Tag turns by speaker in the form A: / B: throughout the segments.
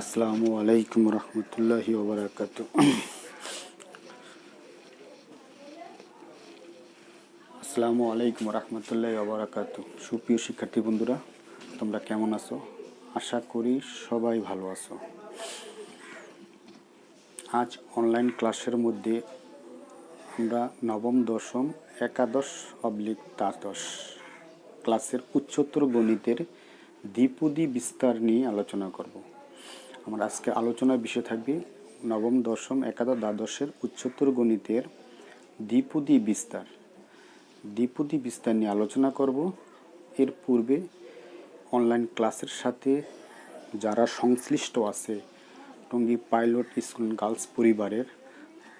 A: আসসালামু আলাইকুম রহমতুল্লাহি ওয়া বারাকাতুহু। আসসালামু আলাইকুম রহমতুল্লাহি ওয়া বারাকাতুহু। সুপ্রিয় শিক্ষার্থী বন্ধুরা, তোমরা কেমন আছো? আশা করি সবাই ভালো আছো। আজ অনলাইন ক্লাসের মধ্যে আমরা নবম, দশম, একাদশ দ্বাদশ ক্লাসের উচ্চতর গণিতের দ্বিপদী বিস্তার নিয়ে আলোচনা করব। আমার আজকে আলোচনার বিষয় থাকবে নবম, দশম, একাদশ, দ্বাদশের উচ্চতর গণিতের দ্বিপদী বিস্তার নিয়ে আলোচনা করব। এর পূর্বে অনলাইন ক্লাসের সাথে যারা সংশ্লিষ্ট আছে টঙ্গী পাইলট স্কুল গার্লস পরিবারের,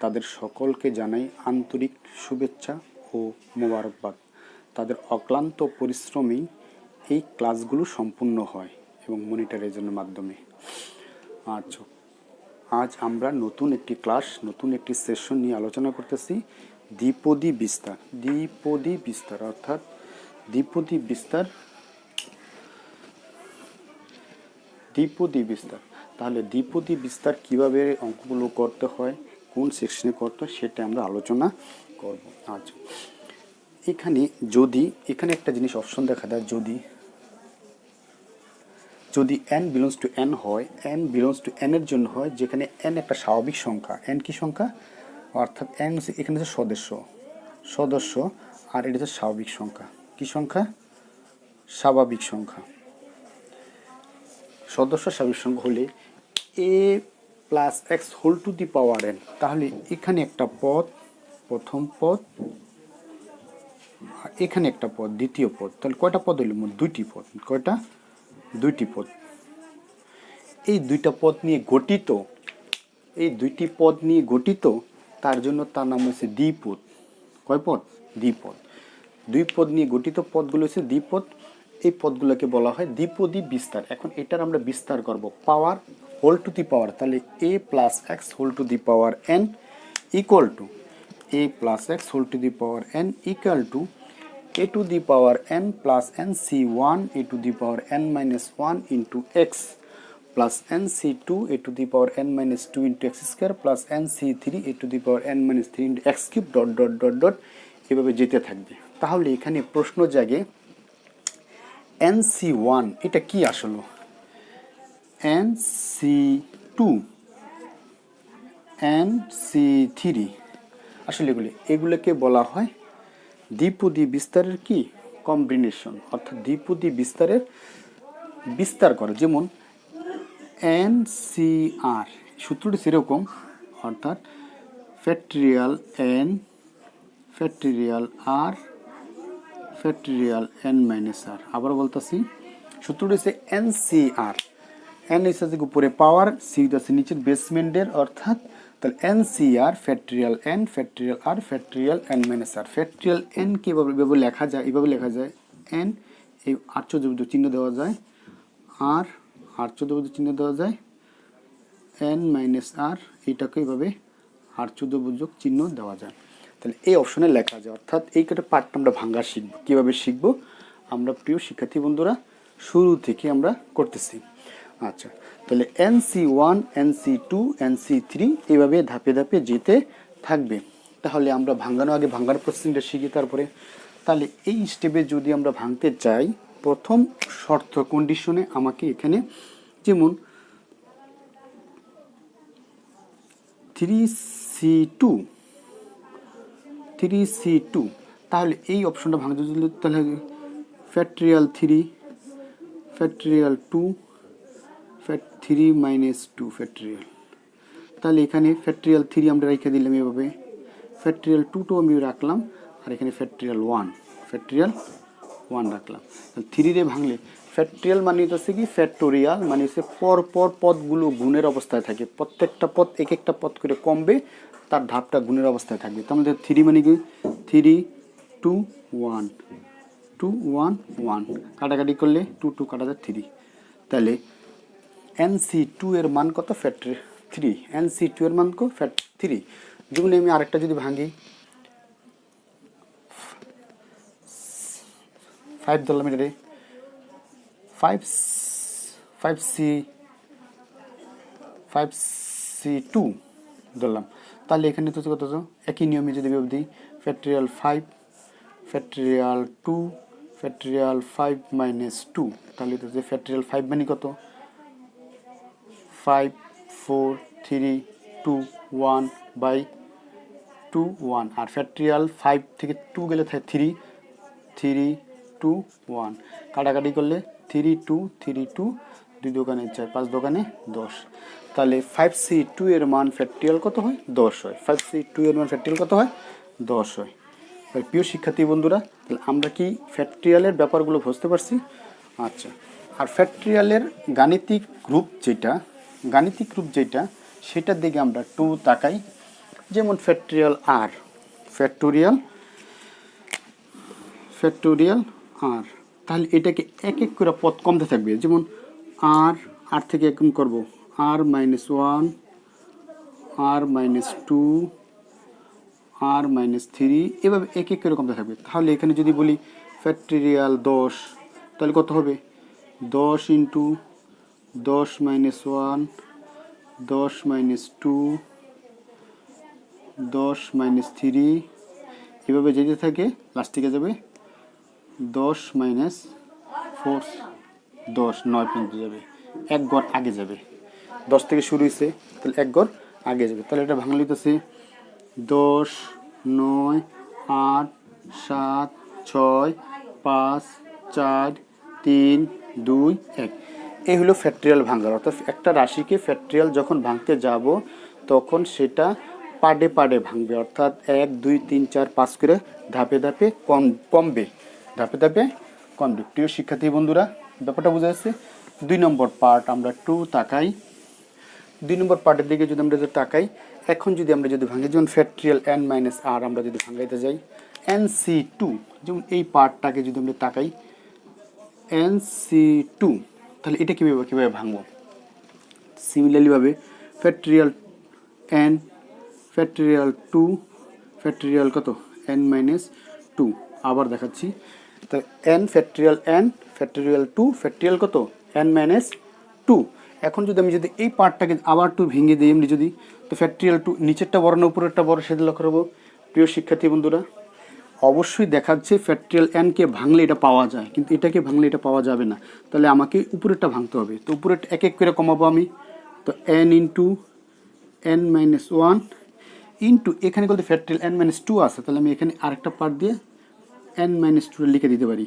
A: তাদের সকলকে জানাই আন্তরিক শুভেচ্ছা ও মোবারকবাদ। তাদের অক্লান্ত পরিশ্রমেই এই ক্লাসগুলো সম্পূর্ণ হয় এবং মনিটরাইজেশনের মাধ্যমে। আজ আমরা নতুন একটি সেশন নিয়ে আলোচনা করতেছি দ্বিপদী বিস্তার অর্থাৎ দ্বিপদী বিস্তার। তাহলে দ্বিপদী বিস্তার কিভাবে অঙ্কগুলো করতে হয়, কোন সেকশনে করতে হয়, সেটা আমরা আলোচনা করব। আচ্ছা, এখানে একটা জিনিস অপশন দেখা যায়, যদি n বিলংস টু n হয়, n বিলংস টু n এর জন্য হয় যেখানে n একটা স্বাভাবিক সংখ্যা। n কি সংখ্যা? অর্থাৎ n এখানে হচ্ছে সদস্য আর এটা হচ্ছে স্বাভাবিক সংখ্যা। কি সংখ্যা? স্বাভাবিক সংখ্যা। সদস্য স্বাভাবিক সংখ্যা হলে a plus x whole to the power n, তাহলে এখানে একটা পদ, প্রথম পদ, আর এখানে একটা পদ, দ্বিতীয় পদ। তাহলে কয়টা পদ হইল? মোট দুইটি পদ। কয়টা? দুইটি পদ। এই দুইটি পদ নিয়ে গঠিত, তার জন্য তার নাম হচ্ছে দ্বিপদ। কয় পদ? দ্বিপদ। দুই পদ নিয়ে গঠিত পদগুলো হচ্ছে দ্বিপদ। এই পদগুলোকে বলা হয় দ্বিপদী বিস্তার। এখন এটার আমরা বিস্তার করব পাওয়ার হোল টু দি পাওয়ার। তাহলে a plus x whole to the power n equal to a plus x whole to the power n equal to a to the power n plus nc1 a to the power n minus 1 into x plus nc2 a to the power n minus 2 into x square plus nc3 a to the power n minus 3 into x cube dot dot dot dot এভাবে যেতে থাকবে। তাহলে এখানে প্রশ্ন জাগে nc1 এটা কি আসলে? nc2 nc3 আসলে এগুলোকে বলা হয় দ্বিপদী বিস্তারের কি কম্বিনেশন, অর্থাৎ দ্বিপদী বিস্তারের বিস্তার করে। যেমন NCR সূত্রটি সেরকম, অর্থাৎ factorial n factorial r factorial n minus r। আবার বলতেছি, সূত্রটি হচ্ছে NCR। n হচ্ছে উপরে পাওয়ার, c হচ্ছে নিচের বেসমেন্টের, অর্থাৎ তাহলে NCR factorial n factorial r factorial n minus r। Factorial n কিভাবে লেখা যায়? এভাবে লেখা যায় n, এই আশ্চর্যবোধ চিহ্ন দেওয়া যায়, r আশ্চর্যবোধ চিহ্ন দেওয়া যায়, n মাইনাস r এটাকে এইভাবে আশ্চর্যবোধক চিহ্ন দেওয়া যায়। তাহলে এই অপশনে লেখা যায়। অর্থাৎ এই কটা পার্টটা আমরা ভাঙা শিখবো। কীভাবে শিখবো আমরা প্রিয় শিক্ষার্থী বন্ধুরা? শুরু থেকে আমরা করতেছি। আচ্ছা, তাহলে NC1 NC2 NC3 এইভাবে ধাপে ধাপে যেতে থাকবে। তাহলে আমরা আগে ভাঙার প্রসেসিংটা শিখি। তারপরে তাহলে এই স্টেপে যদি আমরা ভাঙতে চাই, প্রথম শর্ত কন্ডিশনে আমাকে এখানে যেমন 3C2, তাহলে এই অপশনটা ভাঙতে দিলে তাহলে ফ্যাক্টরিয়াল 3 ফ্যাক্টরিয়াল 2 3 মাইনাস 2 ফ্যাক্টরিয়াল। তাহলে এখানে ফ্যাক্টরিয়াল 3 আমরা রেখে দিলাম এভাবে, ফ্যাক্টরিয়াল 2 আমি রাখলাম, আর এখানে ফ্যাক্টরিয়াল 1 রাখলাম। 3 রে ভাঙলে ফ্যাক্টরিয়াল মানে হচ্ছে কি, ফ্যাক্টোরিয়াল মানে হচ্ছে পরপর পদগুলো গুণের অবস্থায় থাকে। প্রত্যেকটা পদ এক একটা পদ করে কমবে, তার ধাপটা গুণের অবস্থায় থাকবে। তার মধ্যে 3 মানে কি 3 2 1 2 1 1 কাটাকাটি করলে 2 2 কাটা যায় 3। তাহলে NC2 এর মান কত? ফ্যাক্টরি 3। NC2 এর মান কত? 3। যেমন আমি আরেকটা যদি ভাঙি 5 ধরলাম, এটারে 5C 5c2 ধরলাম, তাহলে এখানে তো কত, একই নিয়মে যদি বিভব দিই ফ্যাক্টরিয়াল 5 ফ্যাক্টরিয়াল 2 ফ্যাক্টরিয়াল 5 মাইনাস 2, তাহলে তো ফ্যাক্টরিয়াল 5 মানে কত 5 4 3 2 1 বাই 2 1, আর ফ্যাক্টরিয়াল 5 থেকে 2 গেলে থাকে 3 3 2 1, কাটাকাটি করলে 3 2 3 2 2 দোকানে 4 5 দোকানে 10, তাহলে 5c2 এর মান ফ্যাক্টরিয়াল কত হয় 10 হয়। 5c2 এর মান ফ্যাক্টরিয়াল কত হয় 10 হয়। প্রিয় শিক্ষার্থী বন্ধুরা, তাহলে আমরা কি ফ্যাক্টরিয়ালের ব্যাপারগুলো বুঝতে পারছি? আচ্ছা, আর ফ্যাক্টরিয়ালের গাণিতিক রূপ যেটা সেটার দিকে আমরা একটু তাকাই। যেমন ফ্যাক্টরিয়াল আর, ফ্যাক্টোরিয়াল আর, তাহলে এটাকে এক এক করে পদ কমতে থাকবে। যেমন আর থেকে এক করবো আর মাইনাস 1, আর মাইনাস 2, আর মাইনাস 3, এভাবে এক এক করে কমতে থাকবে। তাহলে এখানে যদি বলি ফ্যাক্টরিয়াল 10, তাহলে কত হবে 10 ইন্টু 10 মাইনাস 1, 10 মাইনাস 2, 10 মাইনাস 3, এভাবে যেতে থাকে, লাস্টিকে যাবে 10 মাইনাস 4, 10 9 পর্যন্ত যাবে, এক গড় আগে যাবে। 10 থেকে শুরু হয়েছে, তাহলে এক গড় আগে যাবে। তাহলে এটা ভাঙা লিখতেছে 10 9 8 7 6 5 4 3 2 1। এই হলো ফ্যাক্টরিয়াল ভাঙার। অর্থাৎ একটা রাশিকে ফ্যাক্টরিয়াল যখন ভাঙতে যাব তখন সেটা পার্টে পার্টে ভাঙবে, অর্থাৎ 1 2 3 4 5 করে ধাপে ধাপে কমবে, ধাপে ধাপে কমবে। প্রিয় শিক্ষার্থী বন্ধুরা, ব্যাপারটা বোঝা যাচ্ছে। 2 নম্বর পার্ট আমরা একটু তাকাই। 2 নম্বর পার্টের দিকে যদি আমরা তাকাই, এখন যদি আমরা ভাঙি, যেমন ফ্যাক্টরিয়াল n মাইনাস আর আমরা যদি ভাঙাইতে যাই nc2, যেমন এই পার্টটাকে যদি আমরা তাকাই nc2, তাহলে এটা কীভাবে ভাঙবো? সিমিলারলিভাবে ফ্যাক্টরিয়াল n, ফ্যাক্টরিয়াল 2, ফ্যাক্টরিয়াল কত n মাইনাস 2, আবার দেখাচ্ছি। তো n ফ্যাক্টরিয়াল 2 ফ্যাক্টরিয়াল কত n মাইনাস 2। এখন যদি আমি এই পার্টটাকে আবার একটু ভেঙে দিই এমনি যদি, তো ফ্যাক্টরিয়াল 2 নিচেরটা বড় না উপরেরটা বড় সেটা লক্ষ্য রাখবো। প্রিয় শিক্ষার্থী বন্ধুরা, অবশ্যই দেখাচ্ছে ফ্যাক্টরিয়াল nকে ভাঙলে এটা পাওয়া যায়, কিন্তু এটাকে ভাঙলে এটা পাওয়া যাবে না। তাহলে আমাকে উপরেরটা ভাঙতে হবে। তো উপরেরটা এক এক করে কমাবো আমি। তো n into n minus 1 into, এখানে বলতে ফ্যাক্টরিয়াল n মাইনাস 2 আছে, তাহলে আমি এখানে আরেকটা পার্ট দিয়ে n মাইনাস 2 লিখে দিতে পারি।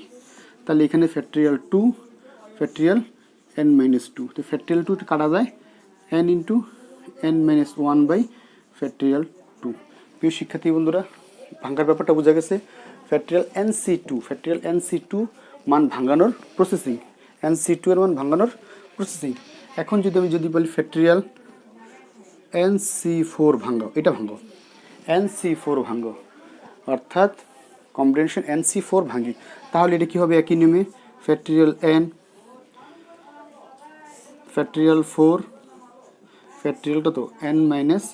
A: তাহলে এখানে ফ্যাক্টরিয়াল 2 ফ্যাক্টরিয়াল n মাইনাস 2, তো ফ্যাক্টরিয়াল 2 কাটা যায় n into n minus 1 by factorial 2। প্রিয় শিক্ষার্থী বন্ধুরা, ভাঙার ব্যাপারটা বোঝা গেছে। ফ্যাক্টরিয়াল nc2 মান ভাঙানোর প্রসেসিং, nc2 এর মান ভাঙানোর প্রসেসিং। এখন যদি বলি ফ্যাক্টরিয়াল nc4 ভাঙো, এটা ভাঙো nc4 ভাঙো, অর্থাৎ কম্বিনেশন nc4 ভাঙি, তাহলে এটা কী হবে? একই নিয়মে ফ্যাক্টরিয়াল n ফ্যাক্টরিয়াল 4 ফ্যাক্টরিয়াল কত n minus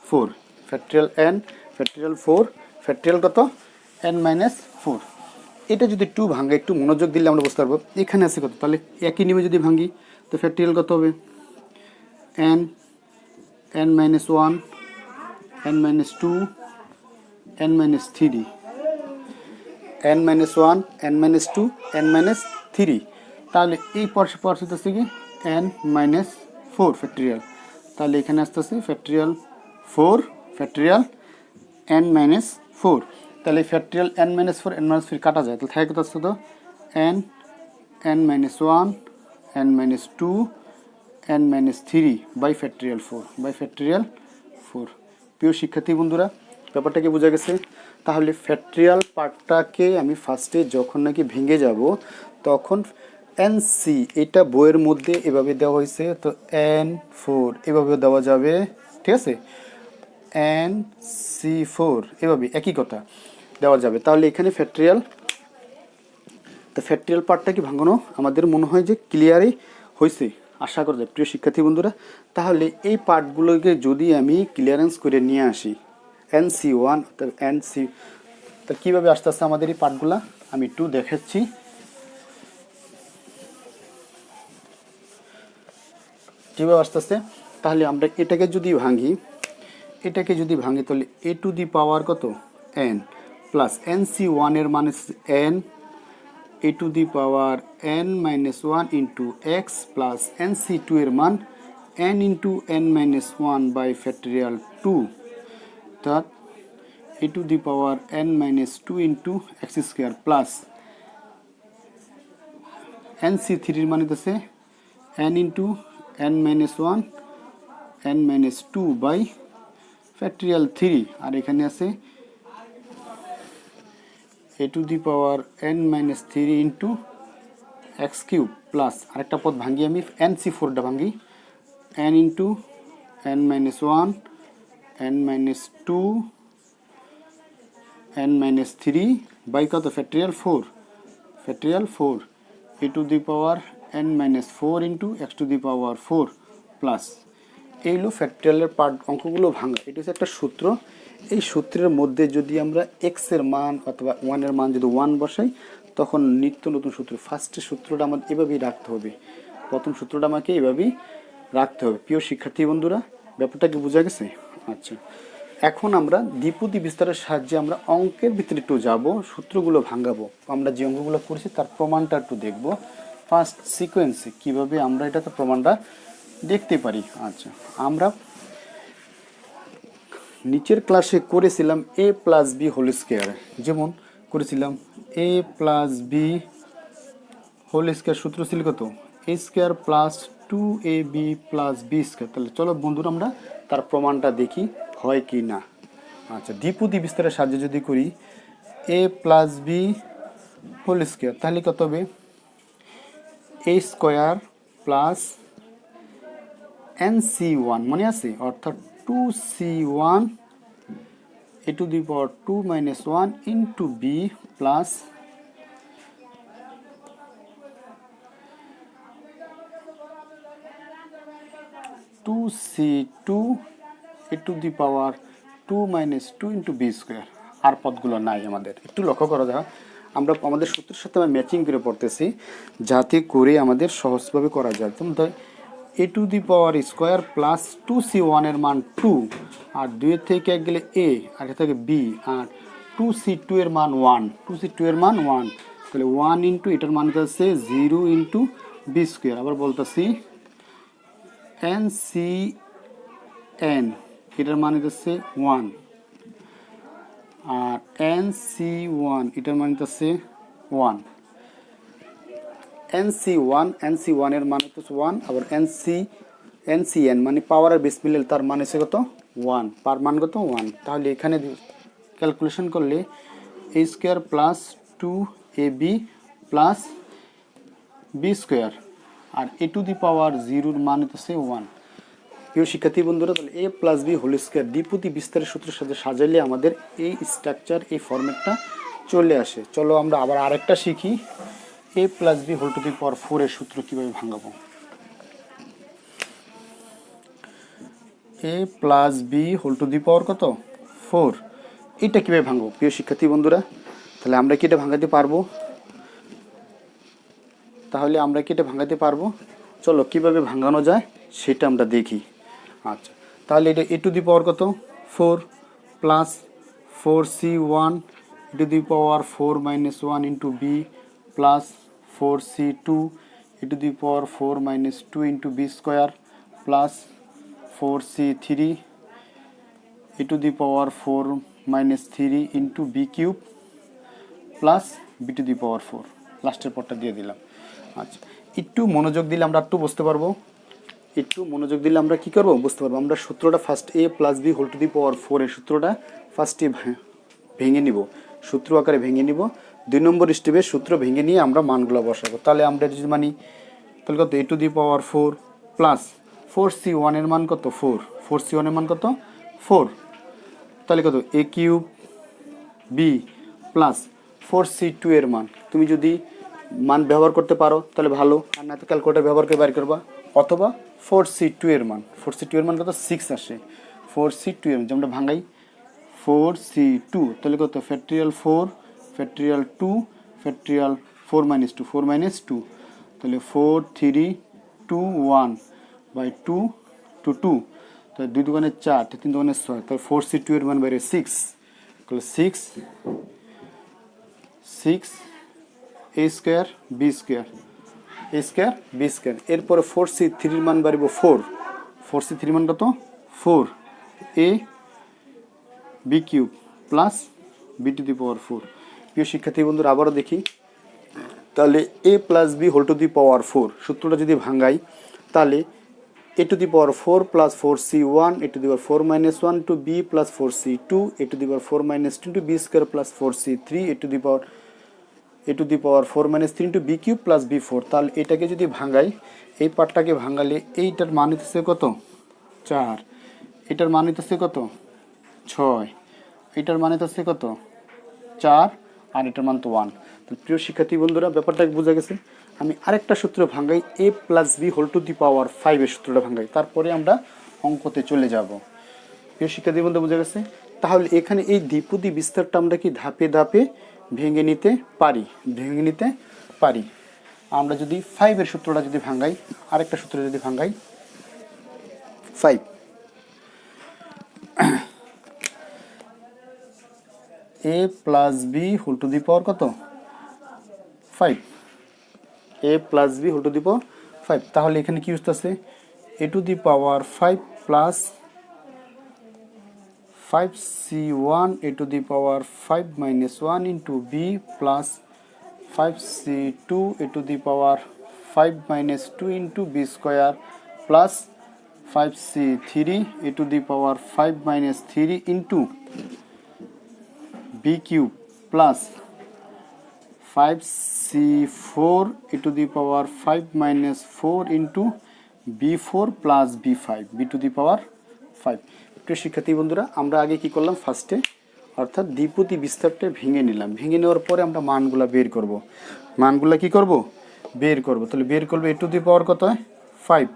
A: 4, factorial n factorial 4 factorial কত n মাইনাস 4। এটা যদি 2 ভাঙে, একটু মনোযোগ দিলে আমরা বুঝতে পারবো এখানে আছে কত। তাহলে একই নিয়মে যদি ভাঙি, তো ফ্যাক্টরিয়াল কত হবে n minus 1, n minus 2, n minus 3, n minus 1, n minus 2, n minus 3। তাহলে এই পাশে হচ্ছে কি n মাইনাস 4 ফ্যাক্টরিয়াল, তাহলে এখানে আসতেছে ফ্যাক্টরিয়াল 4 ফ্যাক্টরিয়াল n মাইনাস 4। তাহলে factorial n minus 4 n minus 4 কাটা যায়, তাহলে থাকে কত আসছে? তো n minus 1, n minus 2, n minus 3 by factorial 4। প্রিয় শিক্ষার্থী বন্ধুরা, ব্যাপারটা কি বোঝা গেছে? তাহলে ফ্যাক্টরিয়াল পার্টটাকে আমি ফার্স্টে যখন নাকি ভেঙে যাব তখন NC, এটা বইয়ের মধ্যে এভাবে দেওয়া হয়েছে, তো N4 এভাবে দেওয়া যাবে, ঠিক আছে? NC4 এভাবে একই কথা দেওয়া যাবে। তাহলে এখানে ফ্যাক্টরিয়াল পার্টটা কি ভাঙানো আমাদের মনে হয় যে ক্লিয়ারই হয়েছে, আশা করা যায়। প্রিয় শিক্ষার্থী বন্ধুরা, তাহলে এই পার্টগুলোকে যদি আমি ক্লিয়ারেন্স করে নিয়ে আসি NC1 NC, তা কীভাবে আস্তে আস্তে আমাদের এই পার্টগুলো আমি একটু দেখাচ্ছি। কীভাবে আস্তে আস্তে তাহলে আমরা এটাকে যদি ভাঙি তাহলে এ টু দি পাওয়ার কত এন প্লাস এন সি ওয়ানের মানে N A to the power N minus one into x plus N C two এর মান N into N minus one by factorial two, অর্থাৎ A to the power N minus two into X square plus N C থ্রির মান হইতেছে N into N minus one N minus two by factorial three, আর এখানে আছে A to the power N minus three into X cube plus আরেকটা পদ ভাঙি আমি এন সি ফোরটা ভাঙি N into N minus one N minus two N minus three by কত factorial four A to the power N minus four into X to the power four plus এই হলো ফ্যাক্টোরিয়ালের part অঙ্কগুলো ভাঙা। এটা হচ্ছে একটা সূত্র। এই সূত্রের মধ্যে যদি আমরা এক্সের মান অথবা ওয়ানের মান যদি ওয়ান বসাই তখন নিত্য নতুন সূত্র ফার্স্টের সূত্রটা আমাদের এভাবেই রাখতে হবে, প্রথম সূত্রটা আমাকে এভাবেই রাখতে হবে। প্রিয় শিক্ষার্থী বন্ধুরা, ব্যাপারটা কি বোঝা গেছে? আচ্ছা, এখন আমরা দ্বিপদী বিস্তারের সাহায্যে আমরা অঙ্কের ভিতরে একটু যাব, সূত্রগুলো ভাঙাবো। আমরা যে অঙ্কগুলো করেছি তার প্রমাণটা একটু দেখব ফার্স্ট সিকোয়েন্সে কীভাবে আমরা এটাতে প্রমাণটা দেখতে পারি। আচ্ছা, আমরা নিচের ক্লাসে করেছিলাম এ প্লাস বি হোল স্কোয়ার, যেমন করেছিলাম এ প্লাস বি হোল স্কোয়ার সূত্র ছিল কত এ square plus two A B plus B square. তাহলে চলো বন্ধুরা আমরা তার প্রমাণটা দেখি হয় কি না। আচ্ছা, দ্বিপদী বিস্তারের সাহায্যে যদি করি A plus B whole square তাহলে কত হবে A square plus N C one, মনে আছে, অর্থাৎ two C one A to the power two minus one into B plus two C two A to the power two minus two into B square. আর পদগুলো নাই আমাদের, একটু লক্ষ্য করা যায়। আমরা আমাদের সূত্রের সাথে আমরা ম্যাচিং করে পড়তেছি যাতে করে আমাদের সহজভাবে করা যায়। যেমন A to the power square plus two C ওয়ানের মান টু, আর দুইয়ের থেকে এক গেলে এ, আর এর থেকে বি, আর টু সি টু এর মান ওয়ান, টু সি টু এর মান ওয়ান, তাহলে ওয়ান ইন্টু এটার মান হচ্ছে জিরো ইন্টু বি স্কোয়ার। আবার বলতেছি এন সি এন এটার মান হচ্ছে ওয়ান, আর এন সি ওয়ান এটার মান হচ্ছে ওয়ান। এন সি ওয়ানের মান হচ্ছে ওয়ান, আবার এন সি এন মানে পাওয়ারের বেস মিলে তার মান হচ্ছে কত ওয়ান, পার মান কত ওয়ান। তাহলে এখানে ক্যালকুলেশন করলে A square plus two A B plus B square, আর এ টু দি পাওয়ার জিরোর মান হচ্ছে ওয়ান। প্রিয় শিক্ষার্থী বন্ধুরা, তাহলে A plus B whole square দ্বিপদী বিস্তারের সূত্রের সাথে সাজাইলে আমাদের এই স্ট্রাকচার এই ফরম্যাটটা চলে আসে। চলো আমরা আবার আরেকটা শিখি, A plus B whole to the power four এর সূত্র কীভাবে ভাঙাবো। A plus B whole to the power কত ফোর, এটা কীভাবে ভাঙবো প্রিয় শিক্ষার্থী বন্ধুরা? তাহলে আমরা কি এটা ভাঙাতে পারবো? চলো কীভাবে ভাঙানো যায় সেটা আমরা দেখি। আচ্ছা, তাহলে এটা এ টু দি পাওয়ার কত four plus four C one A to the power four minus one into B plus four C two A to the power four minus two into B square plus four C three A to the power four minus three into B cube plus B to the power four. লাস্টের পরটা দিয়ে দিলাম। আচ্ছা, একটু মনোযোগ দিলে আমরা একটু বুঝতে পারবো, আমরা কী করবো বুঝতে পারবো। আমরা সূত্রটা first A plus B whole to the power four এর সূত্রটা ফার্স্টে ভেঙে নিব, সূত্র আকারে ভেঙে নিব। 2 নম্বর স্টেপে সূত্র ভেঙে নিয়ে আমরা মানগুলো বসাবো। তাহলে আমরা যদি মানি তাহলে কত A to the power four plus four C ওয়ানের মান কত ফোর, ফোর সি ওয়ানের মান কত ফোর, তাহলে কত A cube B plus four C two এর মান। তুমি যদি মান ব্যবহার করতে পারো তাহলে ভালো, আর না তো ক্যালকুলেটার ব্যবহার করে বের করবা, অথবা ফোর সি টু এর মান কত সিক্স আসে। ফোর সি টু এর যেমন ভাঙাই ফোর সি টু তাহলে কত factorial four factorial two factorial four minus two, তাহলে four three two one by two two two, তাহলে 2 দুগুণে 4, 3 দুগুণে 6, তাহলে 4c2 এর মান বাইরে 6, তাহলে 6 a square B square, A square B square. এরপরে 4c3 এর মান বাড়িব 4, 4c3 মান কত 4, a B cube plus B to the power 4। প্রিয় শিক্ষার্থী বন্ধুরা আবারও দেখি, তাহলে a plus B whole to the power 4 সূত্রটা যদি ভাঙাই, তাহলে a to the power 4 plus 4c1 a to the power 4 minus 1 to b plus 4c2 a to the power 4 minus 2 to b square plus 4c3 a to the power 4 minus 3 to b cube plus b4। তাহলে এটাকে যদি ভাঙাই, এই পার্টটাকে ভাঙালে এইটার মান হচ্ছে কত 4, এটার মান হচ্ছে কত 6, এটার মান হচ্ছে কত 4, আর এটার মান তো 1। তো প্রিয় শিক্ষার্থী বন্ধুরা ব্যাপারটা বোঝা গেছে। আমি আরেকটা সূত্র ভাঙাই, a plus B whole to the power 5 এর সূত্রটা ভাঙাই, তারপরে আমরা অঙ্কতে চলে যাব। প্রিয় শিক্ষার্থী বন্ধু বোঝা গেছে। তাহলে এখানে এই দ্বিপদী বিস্তারটা আমরা কি ধাপে ধাপে ভেঙে নিতে পারি। আমরা যদি 5 এর সূত্রটা যদি ভাঙাই, আরেকটা সূত্র যদি ভাঙাই 5, a plus B whole to the power কত 5, a plus B whole to the power 5। তাহলে এখানে কি আসছে a to the power 5 plus 5c1 a to the power 5 minus 1 into b plus 5c2 a to the power 5 minus 2 into b square plus 5c3 a to the power 5 minus 3 into b cube plus 5c4 a to the power 5 minus 4 into b4 plus b5 b to the power 5। প্রিয় শিক্ষার্থী বন্ধুরা আমরা আগে কি করলাম, ফার্স্টে অর্থাৎ দ্বিপদী বিস্তারটা ভেঙে নিলাম। ভেঙে নেওয়ার পরে আমরা মানগুলা বের করব। মানগুলা কি করব বের করব। তাহলে বের করবে a টু দি পাওয়ার কত হয় 5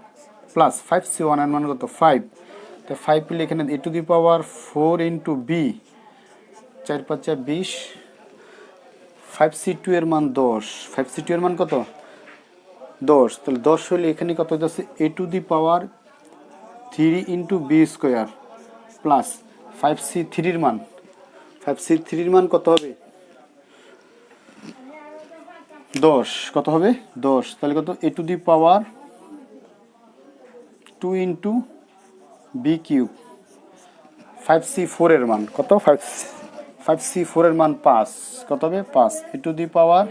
A: প্লাস 5c1 এর মান কত 5, তো 5 পেলে এখানে a to the power 4 into b 4 5 20, 5c2 এর মান 10, 5c2 এর মান কত 10, তাহলে 10 হলে এখানে কত হচ্ছে a to the power 3 into B square plus 5c3 এর মান, 5c3 এর মান কত হবে 10, কত হবে 10, তাহলে কত a to the power 2 into B cube, 5c4 এর মান কত 5c4 এর মান 5, কত হবে 5 a to the power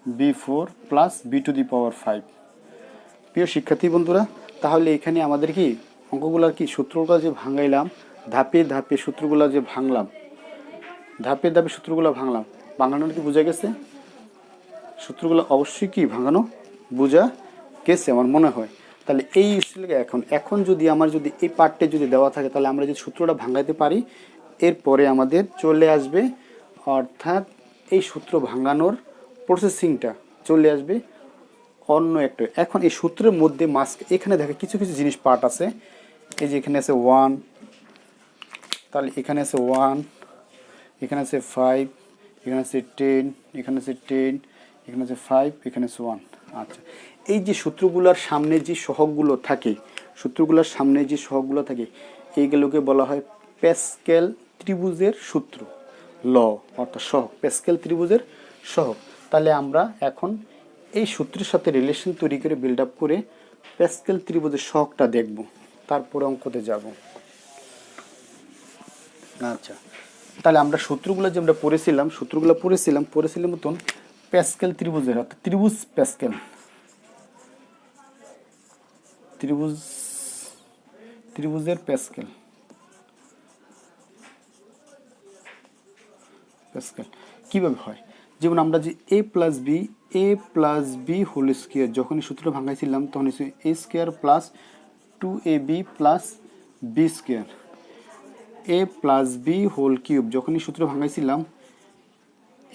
A: b4 plus b to the power 5। প্রিয় শিক্ষার্থী বন্ধুরা তাহলে এখানে আমাদের কি অঙ্কগুলোর কি সূত্রগুলো যে ভাঙাইলাম, ধাপে ধাপে সূত্রগুলো যে ভাঙলাম, ভাঙানোর কি বোঝা গেছে? সূত্রগুলো অবশ্যই কি ভাঙানো বোঝা গেছে আমার মনে হয়। তাহলে এই এখন যদি আমার যদি এই পার্টে যদি দেওয়া থাকে, তাহলে আমরা যদি সূত্রটা ভাঙাইতে পারি, এরপরে আমাদের চলে আসবে অর্থাৎ এই সূত্র ভাঙানোর প্রসেসিংটা চলে আসবে অন্য একটা। এখন এই সূত্রের মধ্যে এখানে দেখে কিছু কিছু জিনিস পার্ট আছে। এই যে এখানে আছে 1, তাহলে এখানে আছে 1, এখানে আছে 5, এখানে আছে 10, এখানে আছে 10, এখানে আছে 5, এখানে আছে 1। আচ্ছা, এই যে সূত্রগুলোর সামনে যে সহগগুলো থাকে, এইগুলোকে বলা হয় প্যাসকেল ত্রিভুজের সূত্র, ল অর্থাৎ সহগ, প্যাসকেল ত্রিভুজের সহগ। তাহলে আমরা এখন এই সূত্রের সাথে রিলেশন তৈরি করে বিল্ড আপ করে প্যাসকেল ত্রিভুজের সহগটা দেখব, তারপরে অঙ্কতে যাব। আচ্ছা, তাহলে আমরা সূত্রগুলো যে আমরা পড়েছিলাম মতন প্যাসকেল ত্রিভুজের, অর্থাৎ ত্রিভুজের প্যাসকেল কিভাবে হয়। যেমন আমরা যে a plus B whole square যখন সূত্রটা ভাঙাইছিলাম তখন a square plus 2ab plus B square, a plus B whole cube যখন সূত্র ভাঙাইছিলাম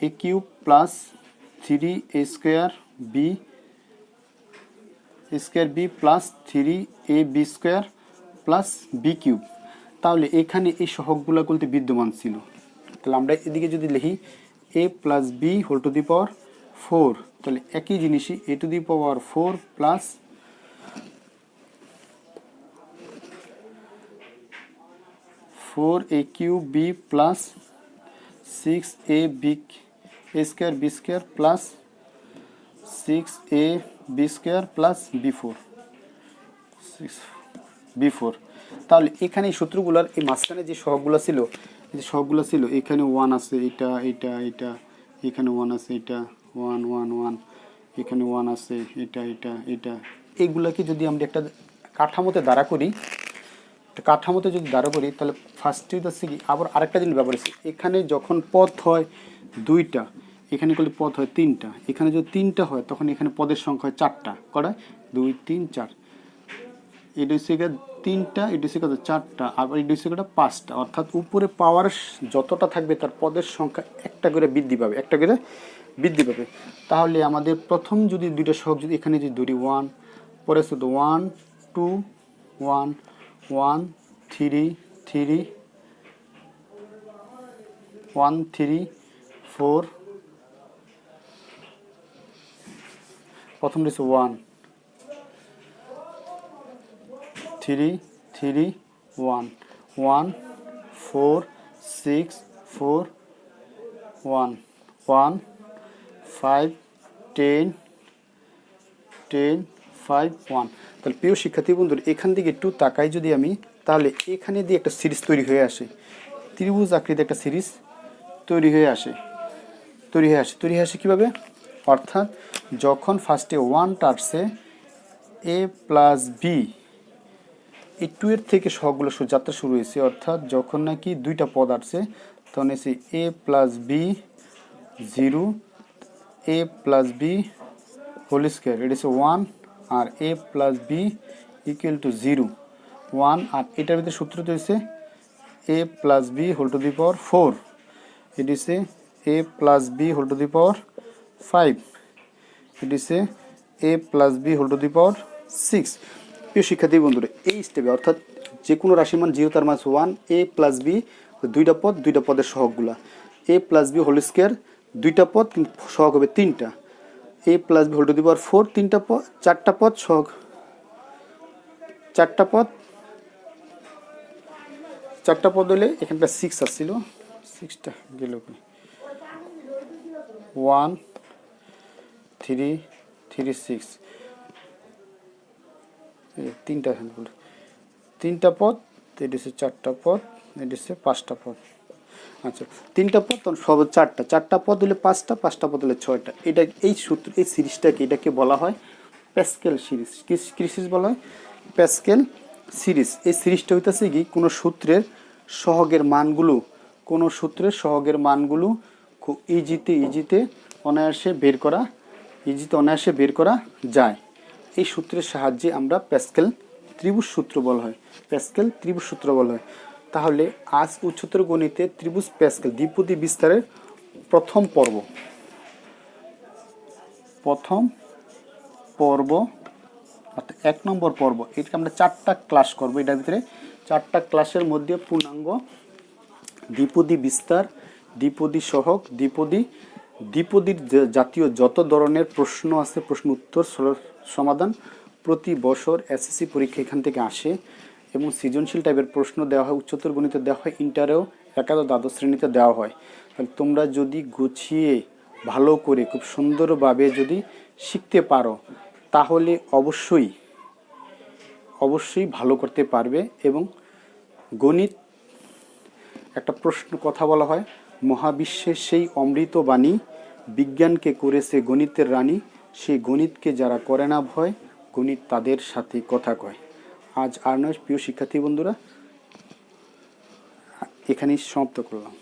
A: a cube plus 3a square B plus 3ab square plus B cube. তাহলে এখানে এই সহগগুলো বলতে বিদ্যমান ছিল। তাহলে আমরা এদিকে যদি লিখি a plus B whole to the power 4, তাহলে একই জিনিসই a to the power 4 plus 4ab plus 6ab square B square plus 6ab square plus b4 তাহলে এখানে এই সূত্রগুলোর এই মাঝখানে যে সহগগুলো ছিল, এই যে সহগগুলো ছিল, এখানে 1 আছে, এটা এটা এটা, এখানে 1 আছে, এটা 1 1 1, এখানে 1 আছে, এটা এটা এটা, এইগুলাকে যদি আমরা একটা কাঠামোতে দাঁড়া করি, কাঠামোতে যদি দাঁড়া করি, তাহলে ফার্স্টে হচ্ছে কি আবার আরেকটা জিনিস ব্যবহার হচ্ছে, এখানে যখন পদ হয় 2টা, এখানে করলে পদ হয় 3টা, এখানে যদি 3টা হয় তখন এখানে পদের সংখ্যা হয় 4টা, কটা 2 3 4, এটা হচ্ছে 3টা, এটা হচ্ছে 4টা, আবার এটা হচ্ছে 5টা, অর্থাৎ উপরে পাওয়ার যতটা থাকবে তার পদের সংখ্যা একটা করে বৃদ্ধি পাবে, একটা করে বৃদ্ধি পাবে। তাহলে আমাদের প্রথম যদি দুইটা সহগ যদি এখানে যদি ধরি 1, পরে শুধু 1 2 1 1 3 3 1 3 4, প্রথম হচ্ছে 1 3 3 1 1 4 6 4 1 1 5 10 10 5 1। তাহলে প্রিয় শিক্ষার্থী বন্ধুরা, এখান থেকে একটু তাকাই যদি আমি, তাহলে এখানে দিয়ে একটা সিরিজ তৈরি হয়ে আসে, ত্রিভুজ আকৃতি একটা সিরিজ তৈরি হয়ে আসে কীভাবে? অর্থাৎ যখন ফার্স্টে 1টা আসছে a প্লাস বি, এই 2 এর থেকে সহগগুলো যাত্রা শুরু হয়েছে, অর্থাৎ যখন নাকি 2টা পদ আসছে তখন এসে a plus B 0, a plus B whole square, এটা হচ্ছে 1, আর a plus B equal to 0 1, আর এটার ভিতরে সূত্র হচ্ছে a plus B whole to the power 4, এটি হচ্ছে a plus B whole to the power 5, এটি হচ্ছে a plus B whole to the power 6। প্রিয় শিক্ষার্থী বন্ধুরা, এই স্টেপে অর্থাৎ যে কোনো রাশির মান 0 তার মান 1, a প্লাস বি 2টা পদ, 2টা পদের সহগগুলা, a plus B whole square 2টা পদ সহগ হবে 3টা, a plus B whole to the power 4 3টা পদ, 4টা পদ সহগ, 4টা পদ হলে এখানটা 6 আসছিল, 6টা গেল 1 3 3 6, 3টা পদ, এটি হচ্ছে 4টা পদ, এটি হচ্ছে 5টা পদ। আচ্ছা, 3টা পদ তখন সব 4টা পদ হলে 5টা পদ হলে 6টা। এটা এই সূত্র, এই সিরিজটাকে এটাকে বলা হয় প্যাসকেল সিরিজ। কি সিরিজ বলা হয়? Pascal series. এই সিরিজটা হইতেছে কি কোনো সূত্রের সহগের মানগুলো খুব ইজিতে অনায়াসে বের করা যায়। এই সূত্রের সাহায্যে আমরা প্যাসকেল ত্রিভুজ সূত্র বলা হয়। তাহলে আজ উচ্চতর গণিতে ত্রিভুজ প্যাসকেল দ্বিপদী বিস্তারের প্রথম পর্ব অর্থাৎ 1 নম্বর পর্ব, এটাকে আমরা 4টা ক্লাস করব। এটার ভিতরে 4টা ক্লাসের মধ্যে পূর্ণাঙ্গ দ্বিপদী বিস্তার, দ্বিপদী সহগ, দ্বিপদীর জাতীয় যত ধরনের প্রশ্ন আছে, প্রশ্ন উত্তর সমাধান প্রতি বছর এসএসসি পরীক্ষা এখান থেকে আসে এবং সৃজনশীল টাইপের প্রশ্ন দেওয়া হয়, উচ্চতর গণিতে দেওয়া হয়, ইন্টারেও একাদশ দ্বাদশ শ্রেণীতে দেওয়া হয়। তাহলে তোমরা যদি গুছিয়ে ভালো করে খুব সুন্দরভাবে যদি শিখতে পারো তাহলে অবশ্যই ভালো করতে পারবে। এবং গণিত একটা প্রশ্ন কথা বলা হয়, মহাবিশ্বের সেই অমৃত বাণী, বিজ্ঞানকে করেছে গণিতের রানী, সেই গণিতকে যারা করে না ভয়, গণিত তাদের সাথে কথা কয়। আজ আর নয় প্রিয় শিক্ষার্থী বন্ধুরা, এখানেই সমাপ্ত করলাম।